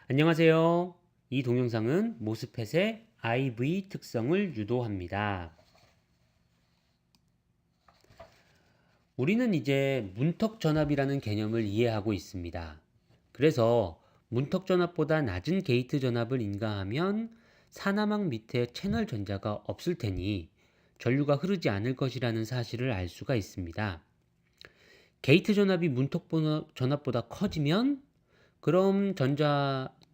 안녕하세요. 이 동영상은 모스펫의 IV 특성을 유도합니다. 우리는 이제 문턱 전압이라는 개념을 이해하고 있습니다. 그래서 문턱 전압보다 낮은 게이트 전압을 인가하면 사나막 밑에 채널 전자가 없을 테니 전류가 흐르지 않을 것이라는 사실을 알 수가 있습니다. 게이트 전압이 문턱 전압보다 커지면 그럼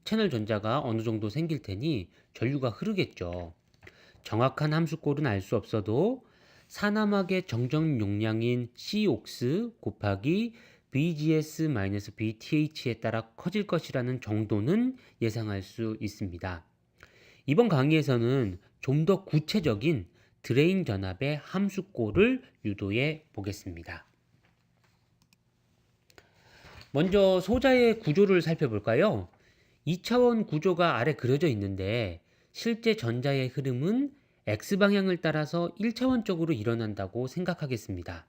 채널 전자가 어느 정도 생길 테니 전류가 흐르겠죠. 정확한 함수꼴은 알 수 없어도 사나막의 정정 용량인 C옥스 곱하기 BGS-BTH에 따라 커질 것이라는 정도는 예상할 수 있습니다. 이번 강의에서는 좀 더 구체적인 드레인 전압의 함수꼴을 유도해 보겠습니다. 먼저 소자의 구조를 살펴볼까요? 2차원 구조가 아래 그려져 있는데 실제 전자의 흐름은 X방향을 따라서 1차원적으로 일어난다고 생각하겠습니다.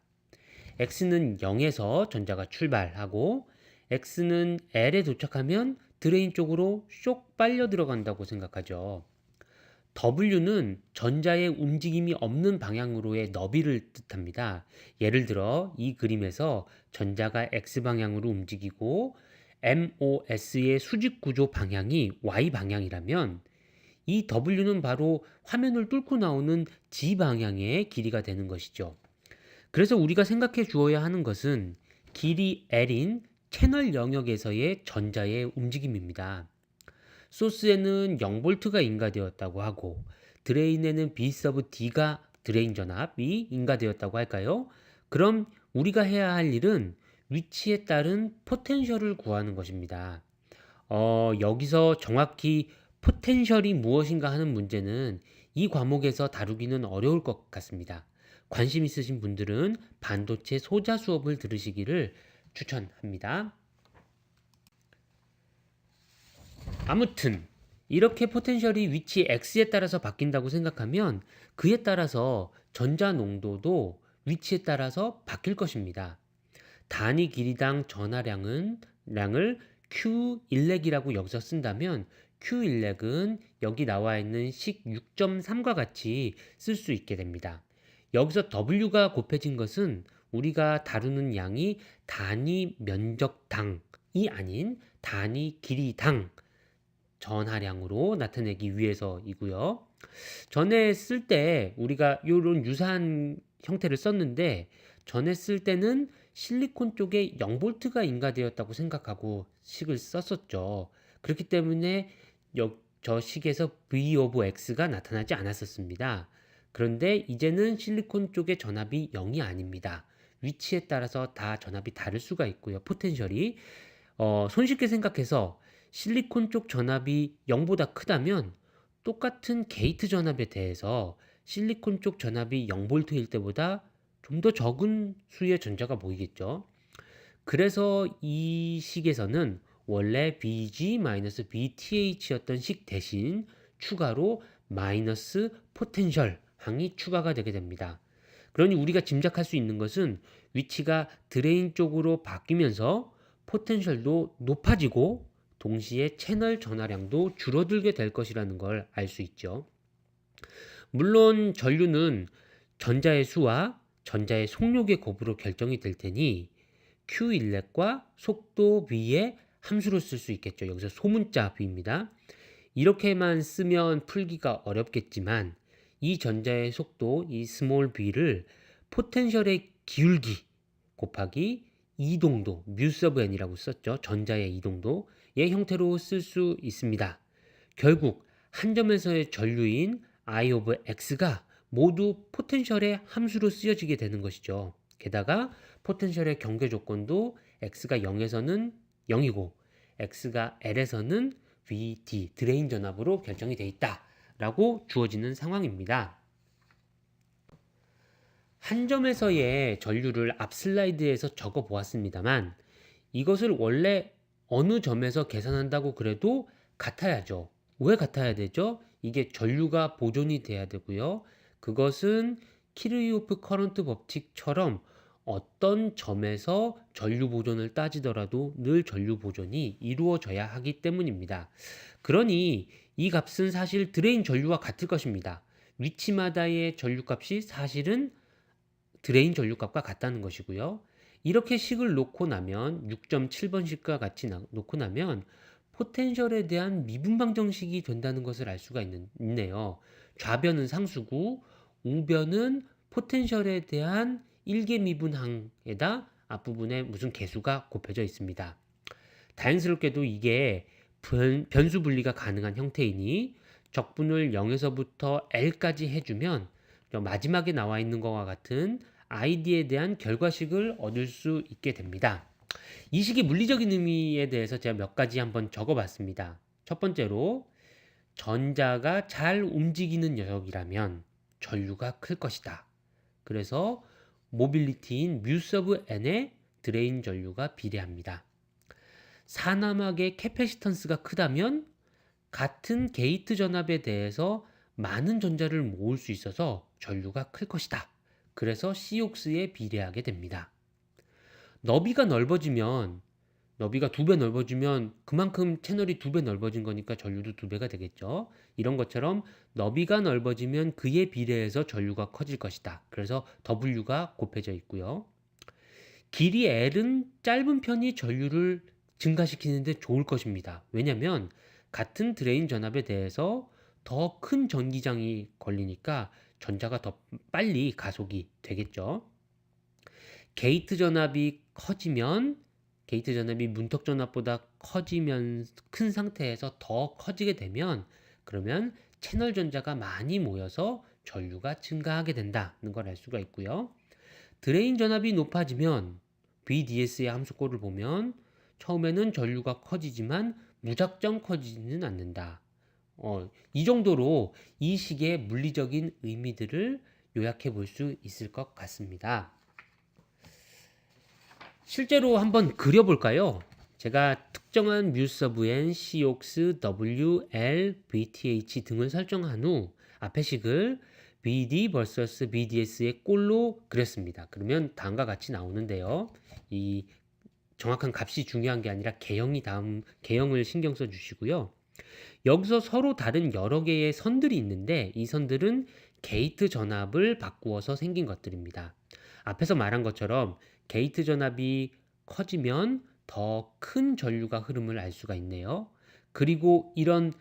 X는 0에서 전자가 출발하고 X는 L에 도착하면 드레인 쪽으로 쇽 빨려 들어간다고 생각하죠. W는 전자의 움직임이 없는 방향으로의 너비를 뜻합니다. 예를 들어 이 그림에서 전자가 X방향으로 움직이고 MOS의 수직 구조 방향이 Y방향이라면 이 W는 바로 화면을 뚫고 나오는 G방향의 길이가 되는 것이죠. 그래서 우리가 생각해 주어야 하는 것은 길이 L인 채널 영역에서의 전자의 움직임입니다. 소스에는 0V가 인가되었다고 하고 드레인에는 B 서브 D가 드레인 전압이 인가되었다고 할까요? 그럼 우리가 해야 할 일은 위치에 따른 포텐셜을 구하는 것입니다. 여기서 정확히 포텐셜이 무엇인가 하는 문제는 이 과목에서 다루기는 어려울 것 같습니다. 관심 있으신 분들은 반도체 소자 수업을 들으시기를 추천합니다. 아무튼 이렇게 포텐셜이 위치 X에 따라서 바뀐다고 생각하면 그에 따라서 전자 농도도 위치에 따라서 바뀔 것입니다. 단위 길이당 전하량을 Q 일렉이라고 여기서 쓴다면 Q일렉은 여기 나와 있는 식 6.3과 같이 쓸 수 있게 됩니다. 여기서 W가 곱해진 것은 우리가 다루는 양이 단위 면적당이 아닌 단위 길이당 전하량으로 나타내기 위해서이고요. 전에 쓸 때 우리가 이런 유사한 형태를 썼는데 전에 쓸 때는 실리콘 쪽에 0V가 인가되었다고 생각하고 식을 썼었죠. 그렇기 때문에 저 식에서 V of X가 나타나지 않았었습니다. 그런데 이제는 실리콘 쪽의 전압이 0이 아닙니다. 위치에 따라서 다 전압이 다를 수가 있고요. 포텐셜이 손쉽게 생각해서 실리콘 쪽 전압이 0보다 크다면 똑같은 게이트 전압에 대해서 실리콘 쪽 전압이 0V일 때보다 좀 더 적은 수의 전자가 모이겠죠. 그래서 이 식에서는 원래 BG-BTH였던 식 대신 추가로 마이너스 포텐셜 항이 추가가 되게 됩니다. 그러니 우리가 짐작할 수 있는 것은 위치가 드레인 쪽으로 바뀌면서 포텐셜도 높아지고 동시에 채널 전하량도 줄어들게 될 것이라는 걸 알 수 있죠. 물론 전류는 전자의 수와 전자의 속력의 곱으로 결정이 될 테니 Q일렉과 속도 V의 함수로 쓸 수 있겠죠. 여기서 소문자 V입니다. 이렇게만 쓰면 풀기가 어렵겠지만 이 전자의 속도, 이 스몰 b를 포텐셜의 기울기 곱하기 이동도, 뮤 서브 n이라고 썼죠. 전자의 이동도의 형태로 쓸 수 있습니다. 결국 한 점에서의 전류인 I of X가 모두 포텐셜의 함수로 쓰여지게 되는 것이죠. 게다가 포텐셜의 경계 조건도 X가 0에서는 0이고 X가 L에서는 VD, 드레인 전압으로 결정이 되어 있다 라고 주어지는 상황입니다. 한 점에서의 전류를 앞 슬라이드에서 적어 보았습니다만 이것을 원래 어느 점에서 계산한다고 그래도 같아야죠. 왜 같아야 되죠? 이게 전류가 보존이 돼야 되고요. 그것은 키르히오프 커런트 법칙처럼 어떤 점에서 전류 보존을 따지더라도 늘 전류 보존이 이루어져야 하기 때문입니다. 그러니 이 값은 사실 드레인 전류와 같을 것입니다. 위치마다의 전류값이 사실은 드레인 전류값과 같다는 것이고요. 이렇게 식을 놓고 나면 6.7번 식과 같이 놓고 나면 포텐셜에 대한 미분방정식이 된다는 것을 알 수가 있네요. 좌변은 상수고 우변은 포텐셜에 대한 일개 미분항에다 앞부분에 무슨 계수가 곱해져 있습니다. 다행스럽게도 이게 변수 분리가 가능한 형태이니 적분을 0에서부터 L까지 해주면 마지막에 나와 있는 것과 같은 id에 대한 결과식을 얻을 수 있게 됩니다. 이 식의 물리적인 의미에 대해서 제가 몇 가지 한번 적어봤습니다. 첫 번째로 전자가 잘 움직이는 녀석이라면 전류가 클 것이다. 그래서 모빌리티인 뮤 서브 n에 드레인 전류가 비례합니다. 사나막의 캐패시턴스가 크다면 같은 게이트 전압에 대해서 많은 전자를 모을 수 있어서 전류가 클 것이다. 그래서 COX에 비례하게 됩니다. 너비가 넓어지면 너비가 2배 넓어지면 그만큼 채널이 2배 넓어진 거니까 전류도 2배가 되겠죠. 이런 것처럼 너비가 넓어지면 그에 비례해서 전류가 커질 것이다. 그래서 W가 곱해져 있고요. 길이 L은 짧은 편이 전류를 증가시키는데 좋을 것입니다. 왜냐하면 같은 드레인 전압에 대해서 더 큰 전기장이 걸리니까 전자가 더 빨리 가속이 되겠죠. 게이트 전압이 커지면 게이트 전압이 문턱 전압보다 커지면 큰 상태에서 더 커지게 되면 그러면 채널 전자가 많이 모여서 전류가 증가하게 된다는 걸 알 수가 있고요. 드레인 전압이 높아지면 VDS의 함수꼴을 보면 처음에는 전류가 커지지만 무작정 커지지는 않는다. 이 정도로 이 식의 물리적인 의미들을 요약해 볼 수 있을 것 같습니다. 실제로 한번 그려볼까요? 제가 특정한 뮤 서브 n, COX, W, L, VTH 등을 설정한 후 앞에 식을 BD vs BDS의 꼴로 그렸습니다. 그러면 다음과 같이 나오는데요. 이 정확한 값이 중요한 게 아니라 개형을 신경 써 주시고요. 여기서 서로 다른 여러 개의 선들이 있는데 이 선들은 게이트 전압을 바꾸어서 생긴 것들입니다. 앞에서 말한 것처럼 게이트 전압이 커지면 더 큰 전류가 흐름을 알 수가 있네요. 그리고 이런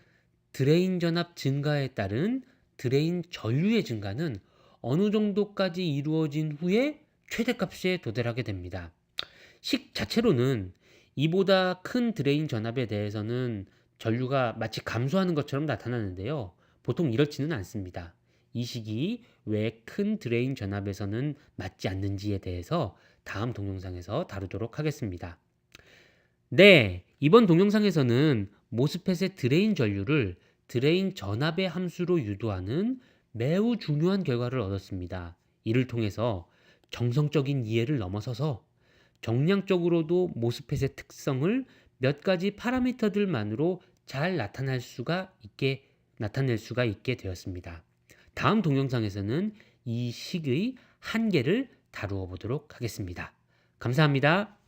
드레인 전압 증가에 따른 드레인 전류의 증가는 어느 정도까지 이루어진 후에 최대값에 도달하게 됩니다. 식 자체로는 이보다 큰 드레인 전압에 대해서는 전류가 마치 감소하는 것처럼 나타나는데요. 보통 이렇지는 않습니다. 이 식이 왜 큰 드레인 전압에서는 맞지 않는지에 대해서 다음 동영상에서 다루도록 하겠습니다. 네, 이번 동영상에서는 모스펫의 드레인 전류를 드레인 전압의 함수로 유도하는 매우 중요한 결과를 얻었습니다. 이를 통해서 정성적인 이해를 넘어서서 정량적으로도 모스펫의 특성을 몇 가지 파라미터들만으로 잘 나타낼 수가 있게 되었습니다. 다음 동영상에서는 이 식의 한계를 다루어 보도록 하겠습니다. 감사합니다.